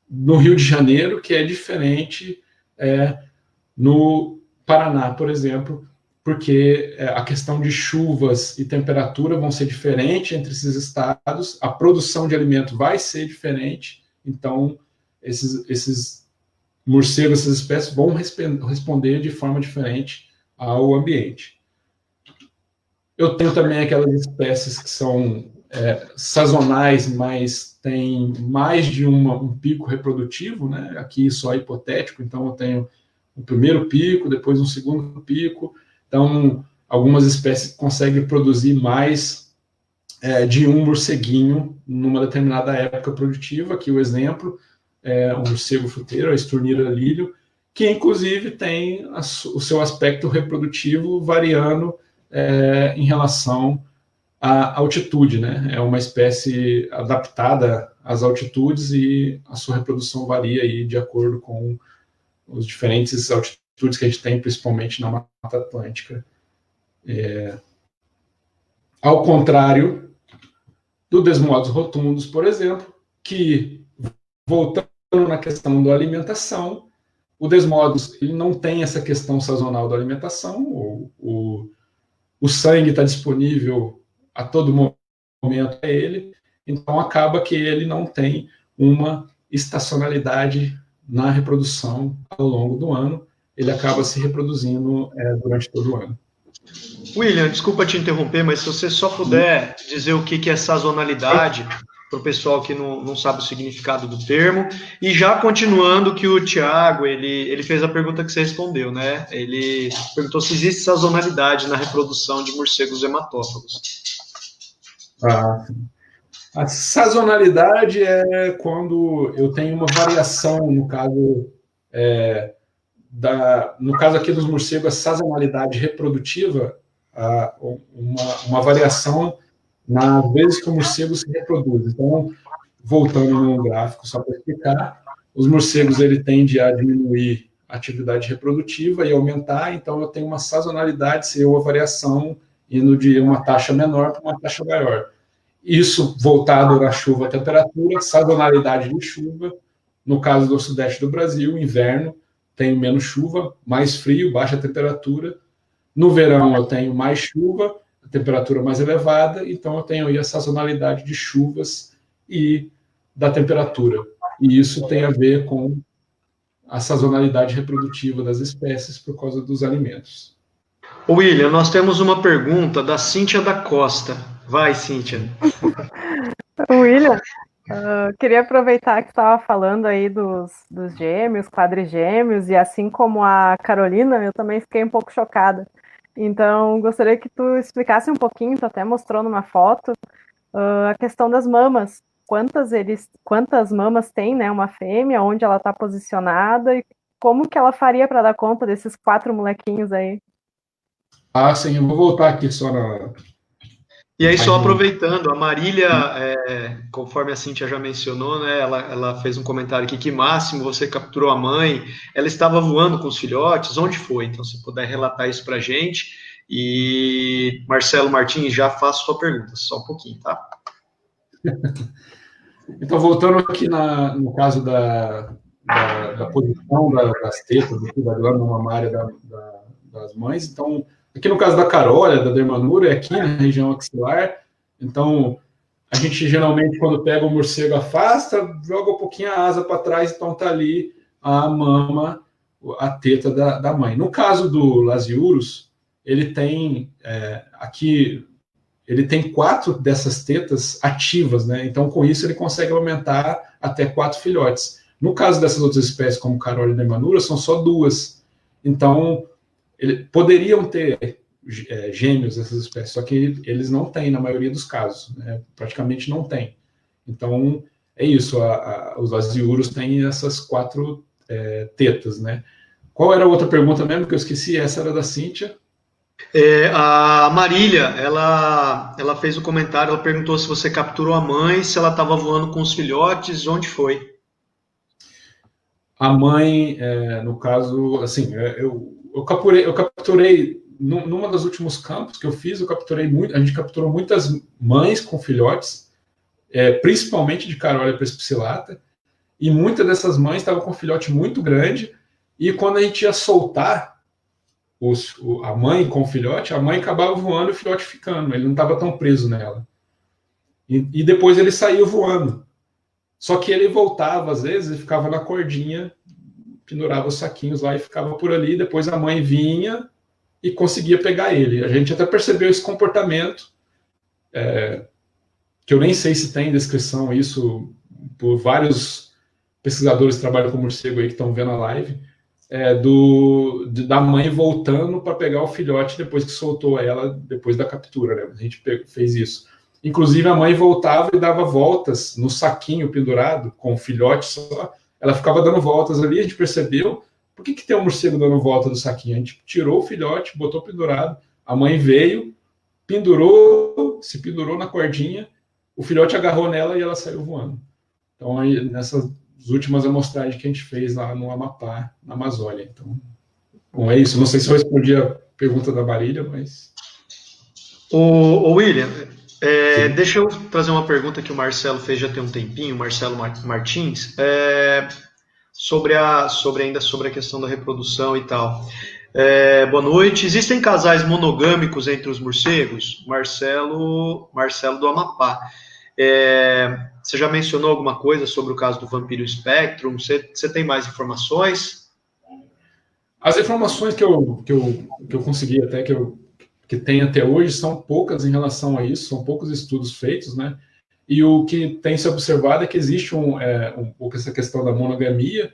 no Rio de Janeiro, que é diferente no Paraná, por exemplo, porque a questão de chuvas e temperatura vão ser diferentes entre esses estados, a produção de alimento vai ser diferente, então esses morcegos, essas espécies vão responder de forma diferente ao ambiente. Eu tenho também aquelas espécies que são sazonais, mas tem mais de um pico reprodutivo, né? Aqui só é hipotético, então eu tenho o primeiro pico, depois um segundo pico. Então, algumas espécies conseguem produzir mais de um morceguinho numa determinada época produtiva. Aqui o exemplo é o morcego fruteiro, a Esturnira lírio, que inclusive tem o seu aspecto reprodutivo variando em relação à altitude, né? É uma espécie adaptada às altitudes e a sua reprodução varia aí de acordo com os diferentes altitudes que a gente tem, principalmente na Mata Atlântica. Ao contrário do Desmodos rotundos, por exemplo, que, voltando na questão da alimentação, o Desmodos ele não tem essa questão sazonal da alimentação, o sangue está disponível a todo momento a ele, então acaba que ele não tem uma estacionalidade na reprodução ao longo do ano, ele acaba se reproduzindo durante todo o ano. William, desculpa te interromper, mas se você só puder dizer o que é sazonalidade, para o pessoal que não sabe o significado do termo, e já continuando que o Thiago, ele fez a pergunta que você respondeu, né? Ele perguntou se existe sazonalidade na reprodução de morcegos hematófagos. A sazonalidade é quando eu tenho uma variação, no caso aqui dos morcegos, a sazonalidade reprodutiva, uma variação nas vezes que o morcego se reproduz. Então, voltando no gráfico, só para explicar, os morcegos ele tende a diminuir a atividade reprodutiva e aumentar, então eu tenho uma sazonalidade, se uma variação indo de uma taxa menor para uma taxa maior. Isso voltado na chuva, temperatura, sazonalidade de chuva. No caso do sudeste do Brasil, inverno, tenho menos chuva, mais frio, baixa temperatura. No verão eu tenho mais chuva, a temperatura mais elevada, então eu tenho aí a sazonalidade de chuvas e da temperatura. E isso tem a ver com a sazonalidade reprodutiva das espécies por causa dos alimentos. William, nós temos uma pergunta da Cíntia da Costa. Vai, Cíntia. William, queria aproveitar que estava falando aí dos gêmeos, quadrigêmeos, e assim como a Carolina, eu também fiquei um pouco chocada. Então, gostaria que tu explicasse um pouquinho, tu até mostrou numa foto, a questão das mamas. Quantas mamas tem, né, uma fêmea, onde ela está posicionada, e como que ela faria para dar conta desses 4 molequinhos aí? Ah, sim, eu vou voltar aqui só na... E aí, só aproveitando, a Marília, conforme a Cíntia já mencionou, né, ela fez um comentário aqui, que máximo, você capturou a mãe, ela estava voando com os filhotes, onde foi? Então, se puder relatar isso para a gente. E, Marcelo Martins, já faço sua pergunta, só um pouquinho, tá? Então, voltando aqui no caso da posição das tetas, da glândula mamária das mães, então, aqui no caso da carólia, da dermanura, é aqui na região axilar. Então, a gente geralmente, quando pega o morcego, afasta, joga um pouquinho a asa para trás, então tá ali a mama, a teta da mãe. No caso do Lasiurus, ele tem aqui, ele tem 4 dessas tetas ativas, né? Então, com isso, ele consegue aumentar até 4 filhotes. No caso dessas outras espécies, como carólia e dermanura, são só 2. Então, poderiam ter gêmeos essas espécies, só que eles não têm na maioria dos casos, né? Praticamente não tem. Então, é isso, os lasiurus têm essas 4 tetas, né? Qual era a outra pergunta mesmo que eu esqueci? Essa era da Cíntia. A Marília, ela fez um comentário, ela perguntou se você capturou a mãe, se ela estava voando com os filhotes, onde foi? A mãe, no caso, assim, eu capturei numa dos últimos campos que eu fiz, a gente capturou muitas mães com filhotes, principalmente de carólia prespiscillata, e muitas dessas mães estavam com um filhote muito grande, e quando a gente ia soltar a mãe com o filhote, a mãe acabava voando e o filhote ficando, ele não estava tão preso nela. E depois ele saiu voando. Só que ele voltava, às vezes, e ficava na cordinha, pendurava os saquinhos lá e ficava por ali, depois a mãe vinha e conseguia pegar ele. A gente até percebeu esse comportamento, que eu nem sei se tem descrição isso, por vários pesquisadores que trabalham com morcego aí que estão vendo a live, da mãe voltando para pegar o filhote depois que soltou ela, depois da captura, né? A gente fez isso. Inclusive, a mãe voltava e dava voltas no saquinho pendurado, com o filhote só. Ela ficava dando voltas ali, a gente percebeu, por que tem um morcego dando volta do saquinho? A gente tirou o filhote, botou pendurado, a mãe veio, se pendurou na cordinha, o filhote agarrou nela e ela saiu voando. Então, aí, nessas últimas amostragens que a gente fez lá no Amapá, na Amazônia. Então, bom, é isso. Não sei se eu respondi a pergunta da Marília, mas... Ô William, deixa eu trazer uma pergunta que o Marcelo fez já tem um tempinho, o Marcelo Martins, sobre a questão da reprodução e tal. Boa noite. Existem casais monogâmicos entre os morcegos? Marcelo do Amapá. Você já mencionou alguma coisa sobre o caso do Vampiro Spectrum? Você tem mais informações? As informações que eu consegui até, que tem até hoje, são poucas em relação a isso, são poucos estudos feitos, né? E o que tem se observado é que existe um pouco essa questão da monogamia,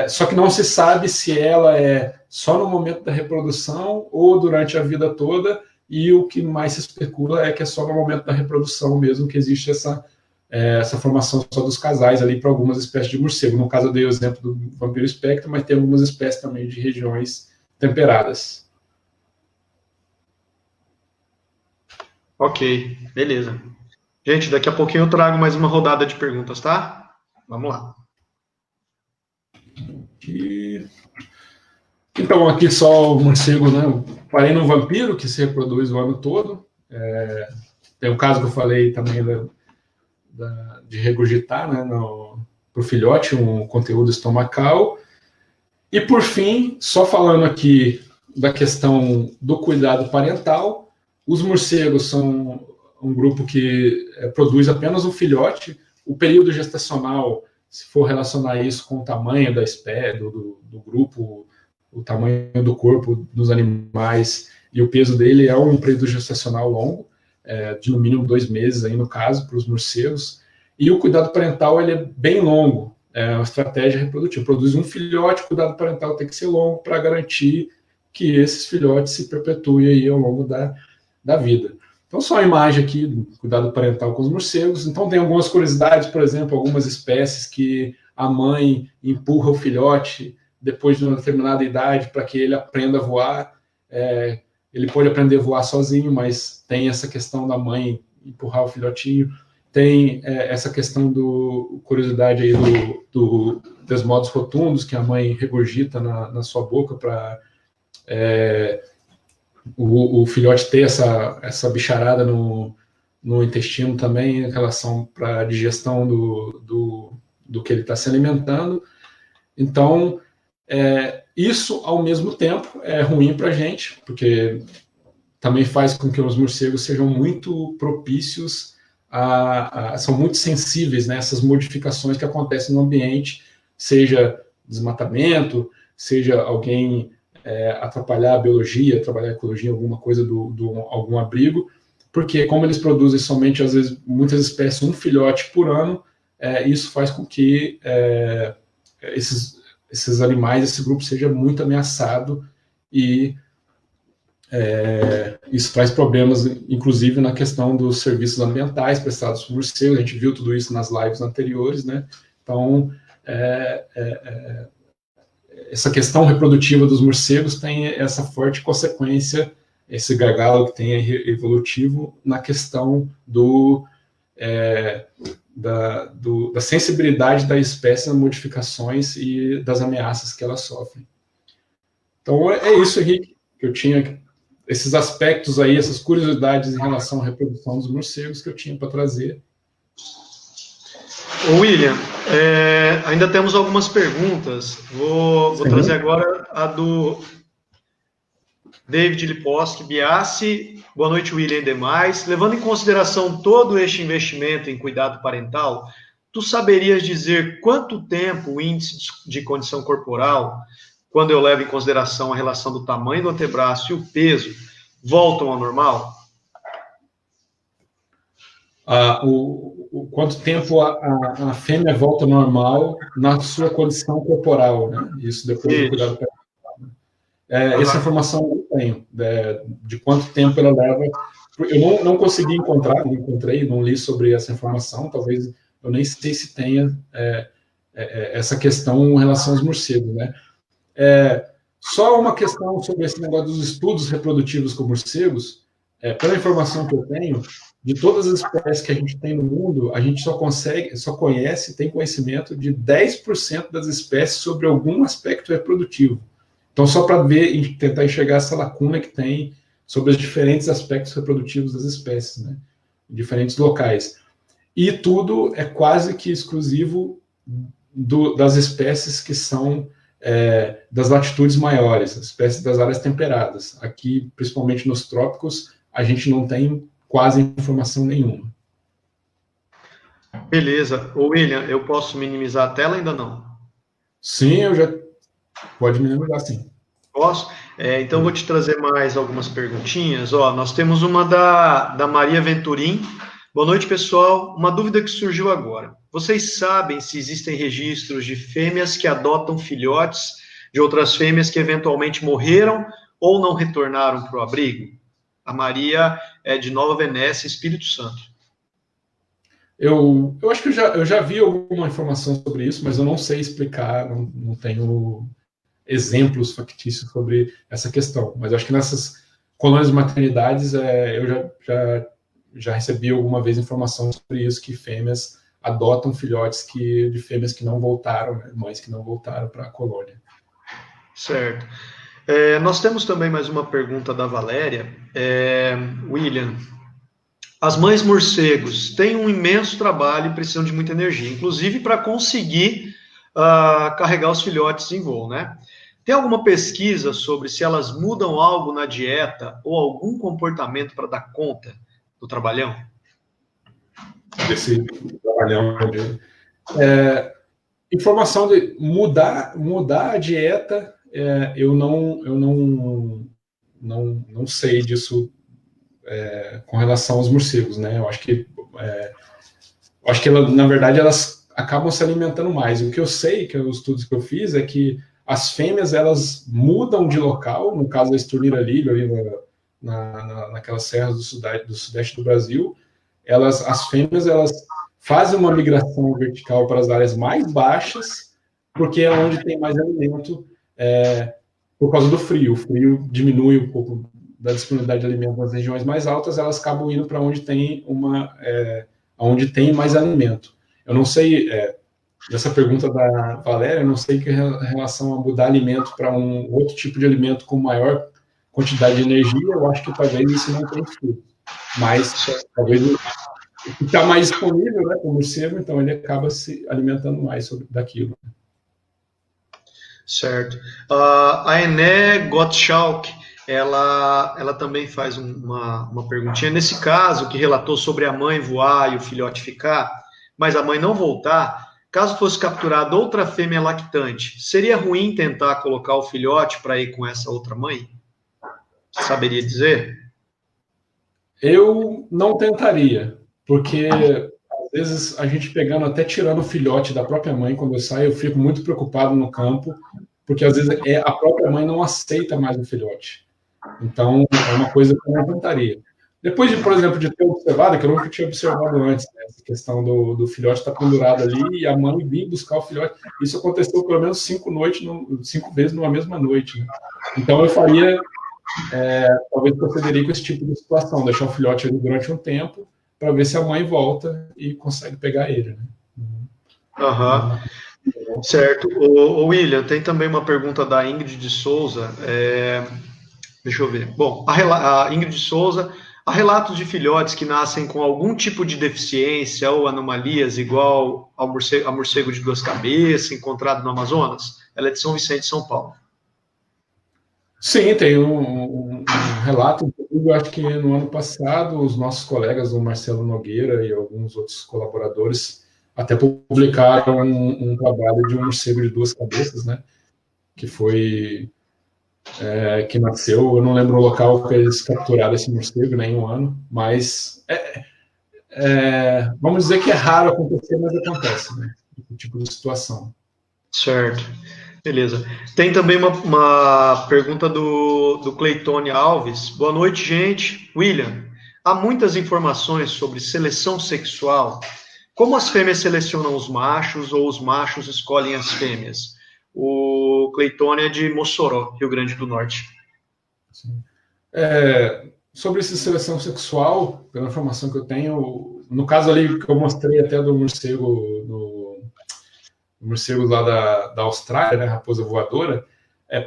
só que não se sabe se ela é só no momento da reprodução ou durante a vida toda, e o que mais se especula é que é só no momento da reprodução mesmo que existe essa formação só dos casais ali para algumas espécies de morcego. No caso, eu dei o exemplo do Vampiro Spectrum, mas tem algumas espécies também de regiões temperadas. Ok, beleza. Gente, daqui a pouquinho eu trago mais uma rodada de perguntas, tá? Vamos lá. Então, aqui só o morcego, né? Parei no vampiro, que se reproduz o ano todo. Tem um caso que eu falei também de regurgitar, né, para o filhote, um conteúdo estomacal. E, por fim, só falando aqui da questão do cuidado parental, os morcegos são um grupo que produz apenas um filhote. O período gestacional, se for relacionar isso com o tamanho da espécie, do grupo, o tamanho do corpo dos animais e o peso dele, é um período gestacional longo, de no mínimo 2 meses, aí no caso, para os morcegos. E o cuidado parental ele é bem longo, é uma estratégia reprodutiva. Produz um filhote, o cuidado parental tem que ser longo para garantir que esses filhotes se perpetuem aí ao longo da vida. Então, só a imagem aqui do cuidado parental com os morcegos. Então, tem algumas curiosidades, por exemplo, algumas espécies que a mãe empurra o filhote depois de uma determinada idade para que ele aprenda a voar. Ele pode aprender a voar sozinho, mas tem essa questão da mãe empurrar o filhotinho. Tem essa questão curiosidade aí do desmodos rotundos, que a mãe regurgita na sua boca para o filhote ter essa bicharada no intestino também, em relação para a digestão do que ele está se alimentando. Então, isso, ao mesmo tempo, é ruim para a gente, porque também faz com que os morcegos sejam muito propícios são muito sensíveis, né, essas modificações que acontecem no ambiente, seja desmatamento, seja alguém atrapalhar a biologia, trabalhar a ecologia, alguma coisa algum abrigo, porque como eles produzem somente, às vezes, muitas espécies, um filhote por ano, isso faz com que esses animais, esse grupo seja muito ameaçado e isso traz problemas, inclusive, na questão dos serviços ambientais prestados por morcegos. A gente viu tudo isso nas lives anteriores, né? Então, essa questão reprodutiva dos morcegos tem essa forte consequência, esse gargalo que tem evolutivo na questão da sensibilidade da espécie às modificações e das ameaças que elas sofrem. Então, é isso, Henrique, que eu tinha, esses aspectos aí, essas curiosidades em relação à reprodução dos morcegos que eu tinha para trazer. William, ainda temos algumas perguntas. Vou trazer agora a do David Liposki Biassi. Boa noite, William, e demais. Levando em consideração todo este investimento em cuidado parental, tu saberias dizer quanto tempo o índice de condição corporal, quando eu levo em consideração a relação do tamanho do antebraço e o peso, voltam ao normal? Quanto tempo a fêmea volta ao normal na sua condição corporal, né? Isso depois do cuidado parental. Essa informação eu não tenho, de quanto tempo ela leva. Eu não consegui encontrar, não li sobre essa informação, talvez eu nem sei se tenha essa questão em relação aos morcegos, né? Só uma questão sobre esse negócio dos estudos reprodutivos com morcegos. Pela informação que eu tenho, de todas as espécies que a gente tem no mundo, a gente só conhece, tem conhecimento de 10% das espécies sobre algum aspecto reprodutivo. Então, só para ver e tentar enxergar essa lacuna que tem sobre os diferentes aspectos reprodutivos das espécies, né? Em diferentes locais. E tudo é quase que exclusivo das espécies que são das latitudes maiores, as espécies das áreas temperadas. Aqui, principalmente nos trópicos, a gente não tem quase informação nenhuma. Beleza. William, eu posso minimizar a tela? Ainda não? Sim, pode minimizar, sim. Posso? Então, vou te trazer mais algumas perguntinhas. Nós temos uma da Maria Venturim. Boa noite, pessoal. Uma dúvida que surgiu agora. Vocês sabem se existem registros de fêmeas que adotam filhotes de outras fêmeas que eventualmente morreram ou não retornaram para o abrigo? A Maria é de Nova Venécia, Espírito Santo. Eu acho que eu já vi alguma informação sobre isso, mas eu não sei explicar, não tenho exemplos factícios sobre essa questão. Mas eu acho que nessas colônias de maternidades eu já recebi alguma vez informação sobre isso, que fêmeas adotam filhotes de fêmeas que não voltaram, né, mães que não voltaram para a colônia. Certo. Nós temos também mais uma pergunta da Valéria. William, as mães morcegos têm um imenso trabalho e precisam de muita energia, inclusive para conseguir carregar os filhotes em voo, né? Tem alguma pesquisa sobre se elas mudam algo na dieta ou algum comportamento para dar conta do trabalhão? Desse trabalhão. Informação de mudar a dieta, eu não sei disso com relação aos morcegos, né? Eu acho que na verdade elas acabam se alimentando mais. O que eu sei, que os estudos que eu fiz, é que as fêmeas elas mudam de local, no caso da Estornilha lírio, ali naquelas serras do sudeste do Brasil, as fêmeas elas fazem uma migração vertical para as áreas mais baixas, porque é onde tem mais alimento, por causa do frio. O frio diminui um pouco da disponibilidade de alimento nas regiões mais altas, elas acabam indo para onde tem onde tem mais alimento. Eu não sei, dessa pergunta da Valéria, eu não sei que em relação a mudar alimento para um outro tipo de alimento com maior quantidade de energia, eu acho que talvez isso não tenha estudo. Mas talvez está mais disponível, né, para o morcego, então ele acaba se alimentando mais daquilo. Certo. A Ené Gottschalk, ela também faz uma perguntinha. Nesse caso, que relatou sobre a mãe voar e o filhote ficar, mas a mãe não voltar, caso fosse capturada outra fêmea lactante, seria ruim tentar colocar o filhote para ir com essa outra mãe? Você saberia dizer? Eu não tentaria, porque às vezes a gente pegando, até tirando o filhote da própria mãe, quando eu saio, eu fico muito preocupado no campo, porque às vezes a própria mãe não aceita mais o filhote. Então, é uma coisa que eu não tentaria. Depois de, por exemplo, de ter observado, que eu nunca tinha observado antes, né, essa questão do filhote estar pendurado ali e a mãe vir buscar o filhote, isso aconteceu pelo menos 5 vezes numa mesma noite. Né? Então, eu faria, talvez procederia com esse tipo de situação, deixar o filhote ali durante um tempo, para ver se a mãe volta e consegue pegar ele. Né? Certo. O William, tem também uma pergunta da Ingrid de Souza. Deixa eu ver. Bom, a Ingrid de Souza, há relatos de filhotes que nascem com algum tipo de deficiência ou anomalias igual ao morcego de 2 cabeças encontrado no Amazonas? Ela é de São Vicente, São Paulo. Sim, tem um relato. Eu acho que no ano passado os nossos colegas, o Marcelo Nogueira e alguns outros colaboradores, até publicaram um trabalho de um morcego de 2 cabeças, né? Que foi... que nasceu, eu não lembro o local que eles capturaram esse morcego, nem um ano, mas vamos dizer que é raro acontecer, mas acontece, né? Esse tipo de situação. Certo, beleza. Tem também uma pergunta do Cleitone Alves. Boa noite, gente. William, há muitas informações sobre seleção sexual. Como as fêmeas selecionam os machos ou os machos escolhem as fêmeas? O Cleitone é de Mossoró, Rio Grande do Norte. Sim. Sobre essa seleção sexual, pela informação que eu tenho, no caso ali que eu mostrei até do morcego lá da Austrália, né, raposa voadora,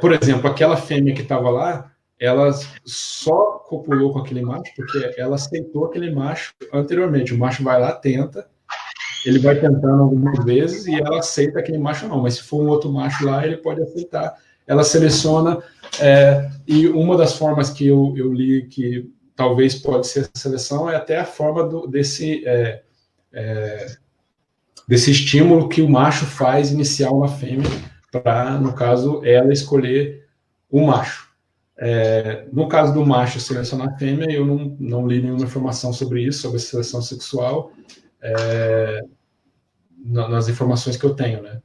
por exemplo, aquela fêmea que estava lá, ela só copulou com aquele macho porque ela aceitou aquele macho anteriormente. O macho vai lá, tenta, ele vai tentando algumas vezes e ela aceita aquele macho não, mas se for um outro macho lá, ele pode aceitar. Ela seleciona, e uma das formas que eu li que talvez pode ser essa seleção é até a forma desse estímulo que o macho faz inicial na fêmea, para, no caso, ela escolher o macho. No caso do macho selecionar a fêmea, eu não li nenhuma informação sobre isso, sobre seleção sexual, nas informações que eu tenho, né?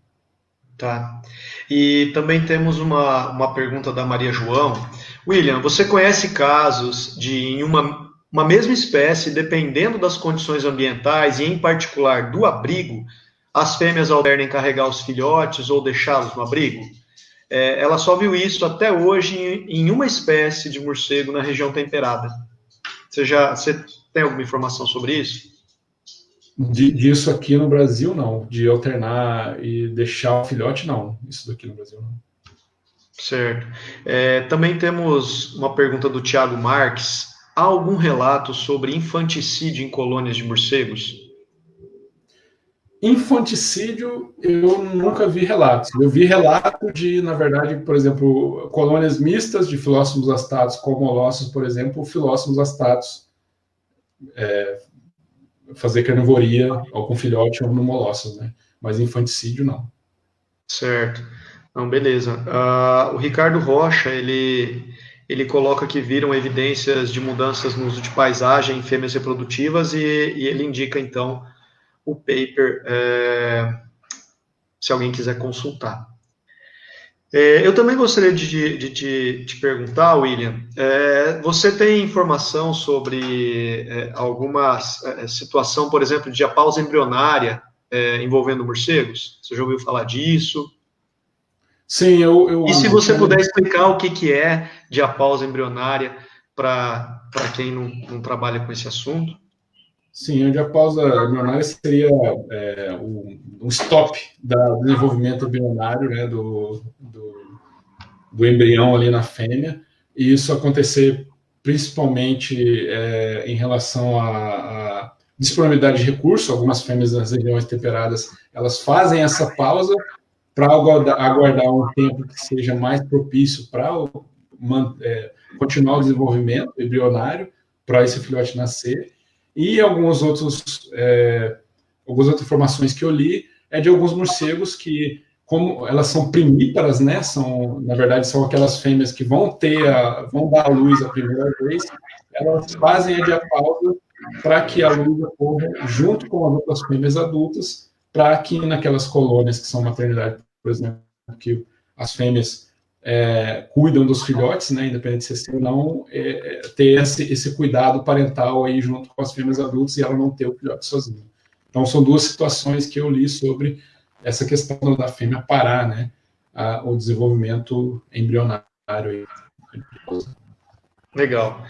Tá. E também temos uma pergunta da Maria João. William, você conhece casos de, em uma mesma espécie, dependendo das condições ambientais e, em particular, do abrigo, as fêmeas alternem carregar os filhotes ou deixá-los no abrigo? Ela só viu isso até hoje em uma espécie de morcego na região temperada. Você tem alguma informação sobre isso? Disso aqui no Brasil, não. De alternar e deixar o filhote, não. Isso daqui no Brasil, não. Certo. Também temos uma pergunta do Tiago Marques. Há algum relato sobre infanticídio em colônias de morcegos? Infanticídio, eu nunca vi relatos. Eu vi relato de, na verdade, por exemplo, colônias mistas de filósomos astados com molossos, por exemplo, filósomos astados fazer carnivoria ou com filhote ou no molossos, né? Mas infanticídio, não. Certo. Não, beleza. O Ricardo Rocha, ele coloca que viram evidências de mudanças no uso de paisagem em fêmeas reprodutivas e ele indica, então, o paper, se alguém quiser consultar. Eu também gostaria de te perguntar, William, você tem informação sobre alguma situação, por exemplo, de diapausa embrionária envolvendo morcegos? Você já ouviu falar disso? Sim, E se você puder explicar o que é diapausa embrionária para quem não trabalha com esse assunto? Sim, a diapausa embrionária seria um stop do desenvolvimento embrionário, né, do embrião ali na fêmea, e isso acontecer principalmente em relação à disponibilidade de recurso. Algumas fêmeas nas regiões temperadas, elas fazem essa pausa para aguardar um tempo que seja mais propício para continuar o desenvolvimento embrionário, para esse filhote nascer. E algumas outras informações que eu li de alguns morcegos que, como elas são primíparas, né, na verdade, são aquelas fêmeas que vão dar à luz a primeira vez, elas fazem a diapausa para que a luz ocorra junto com as outras fêmeas adultas, para que naquelas colônias que são maternidade, por exemplo, que as fêmeas cuidam dos filhotes, né, independente se é sim ou não, ter esse cuidado parental aí junto com as fêmeas adultas e ela não ter o filhote sozinha. Então, são duas situações que eu li sobre essa questão da fêmea parar, né, o desenvolvimento embrionário. Aí. Legal.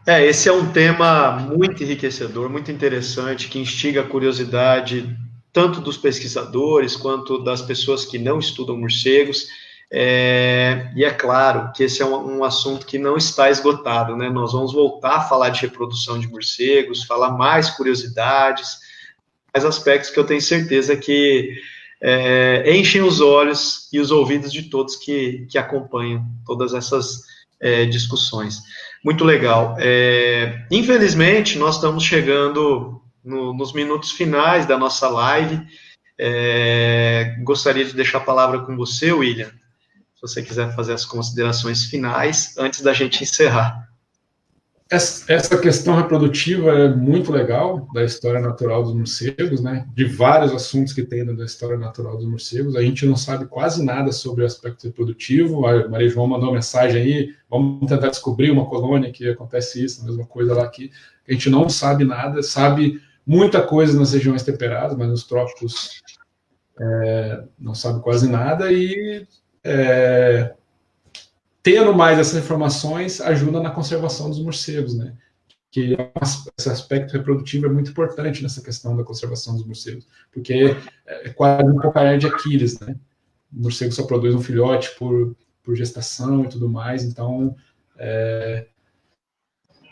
Esse é um tema muito enriquecedor, muito interessante, que instiga a curiosidade tanto dos pesquisadores quanto das pessoas que não estudam morcegos. E é claro que esse é um assunto que não está esgotado, né? Nós vamos voltar a falar de reprodução de morcegos, falar mais curiosidades, mais aspectos que eu tenho certeza que enchem os olhos e os ouvidos de todos que acompanham todas essas discussões. Muito legal. Infelizmente, nós estamos chegando nos minutos finais da nossa live. Gostaria de deixar a palavra com você, William, se você quiser fazer as considerações finais antes da gente encerrar. Essa questão reprodutiva é muito legal da história natural dos morcegos, né? De vários assuntos que tem da história natural dos morcegos. A gente não sabe quase nada sobre o aspecto reprodutivo. A Maria João mandou uma mensagem aí, vamos tentar descobrir uma colônia que acontece isso, a mesma coisa lá aqui. A gente não sabe nada, sabe muita coisa nas regiões temperadas, mas nos trópicos não sabe quase nada e tendo mais essas informações ajuda na conservação dos morcegos, né? Que esse aspecto reprodutivo é muito importante nessa questão da conservação dos morcegos, porque é quase um calcanhar de Aquiles, né? O morcego só produz um filhote por gestação e tudo mais, então é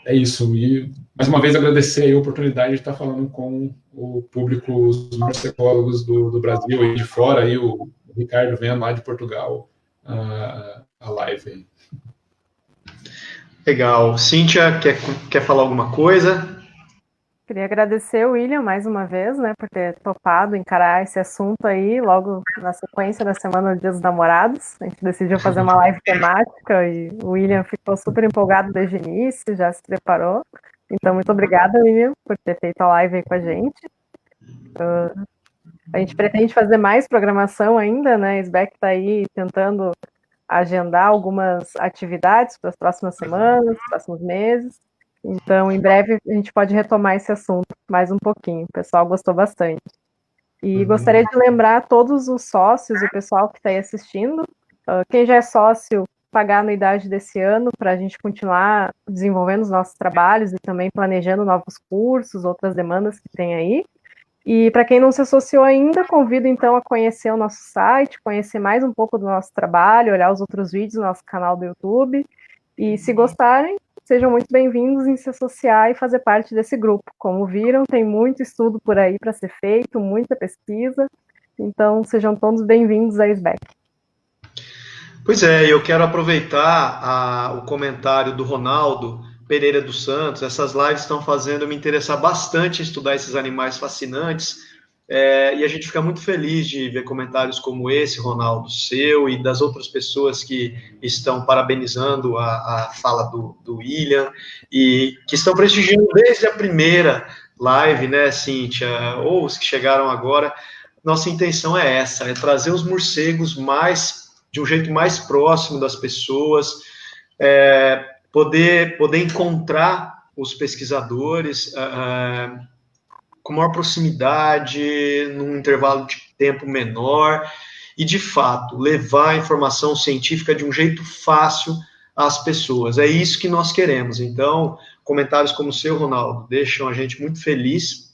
isso. E, mais uma vez, agradecer a oportunidade de estar falando com o público, os morcególogos do Brasil e de fora, aí o Ricardo vendo lá de Portugal, a live aí. Legal. Cíntia, quer falar alguma coisa? Queria agradecer o William mais uma vez, né, por ter topado encarar esse assunto aí, logo na sequência da Semana do Dia dos Namorados. A gente decidiu fazer uma live temática e o William ficou super empolgado desde o início, já se preparou. Então, muito obrigada, William, por ter feito a live aí com a gente. A gente pretende fazer mais programação ainda, né? A SBEC está aí tentando agendar algumas atividades para as próximas semanas, próximos meses. Então, em breve, a gente pode retomar esse assunto mais um pouquinho. O pessoal gostou bastante. E gostaria de lembrar todos os sócios e o pessoal que está aí assistindo, quem já é sócio, pagar a anuidade desse ano para a gente continuar desenvolvendo os nossos trabalhos e também planejando novos cursos, outras demandas que tem aí. E para quem não se associou ainda, convido então a conhecer o nosso site, conhecer mais um pouco do nosso trabalho, olhar os outros vídeos do nosso canal do YouTube. E se gostarem, sejam muito bem-vindos em se associar e fazer parte desse grupo. Como viram, tem muito estudo por aí para ser feito, muita pesquisa. Então, sejam todos bem-vindos à SBEC. Pois é, eu quero aproveitar o comentário do Ronaldo Pereira dos Santos. Essas lives estão fazendo eu me interessar bastante em estudar esses animais fascinantes, e a gente fica muito feliz de ver comentários como esse, Ronaldo, seu e das outras pessoas que estão parabenizando a fala do William e que estão prestigiando desde a primeira live, né, Cíntia, ou os que chegaram agora. Nossa intenção é essa, é trazer os morcegos de um jeito mais próximo das pessoas, poder encontrar os pesquisadores com maior proximidade, num intervalo de tempo menor, e, de fato, levar a informação científica de um jeito fácil às pessoas. É isso que nós queremos. Então, comentários como o seu, Ronaldo, deixam a gente muito feliz,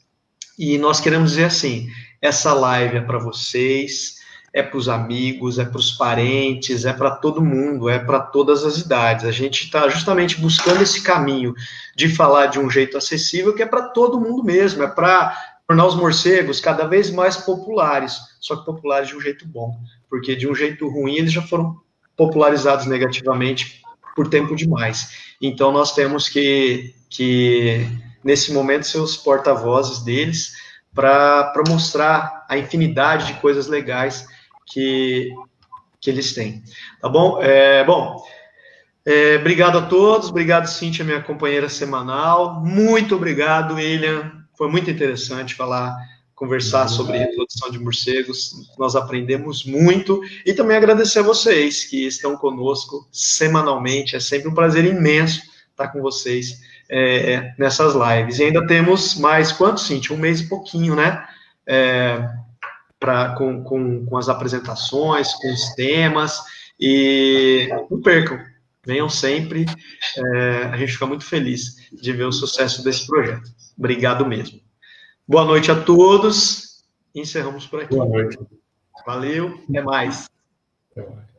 e nós queremos dizer assim, essa live é para vocês, é para os amigos, é para os parentes, é para todo mundo, é para todas as idades. A gente está justamente buscando esse caminho de falar de um jeito acessível, que é para todo mundo mesmo, é para tornar os morcegos cada vez mais populares, só que populares de um jeito bom, porque de um jeito ruim eles já foram popularizados negativamente por tempo demais. Então nós temos que nesse momento, ser os porta-vozes deles para mostrar a infinidade de coisas legais que eles têm. Tá bom? Obrigado a todos, obrigado, Cíntia, minha companheira semanal, muito obrigado, William, foi muito interessante conversar sobre reprodução de morcegos, nós aprendemos muito, e também agradecer a vocês que estão conosco semanalmente, é sempre um prazer imenso estar com vocês nessas lives, e ainda temos mais, quanto, Cíntia? Um mês e pouquinho, né? Com as apresentações, com os temas, e não percam, venham sempre, a gente fica muito feliz de ver o sucesso desse projeto. Obrigado mesmo. Boa noite a todos, encerramos por aqui. Boa noite. Valeu, até mais. Até mais.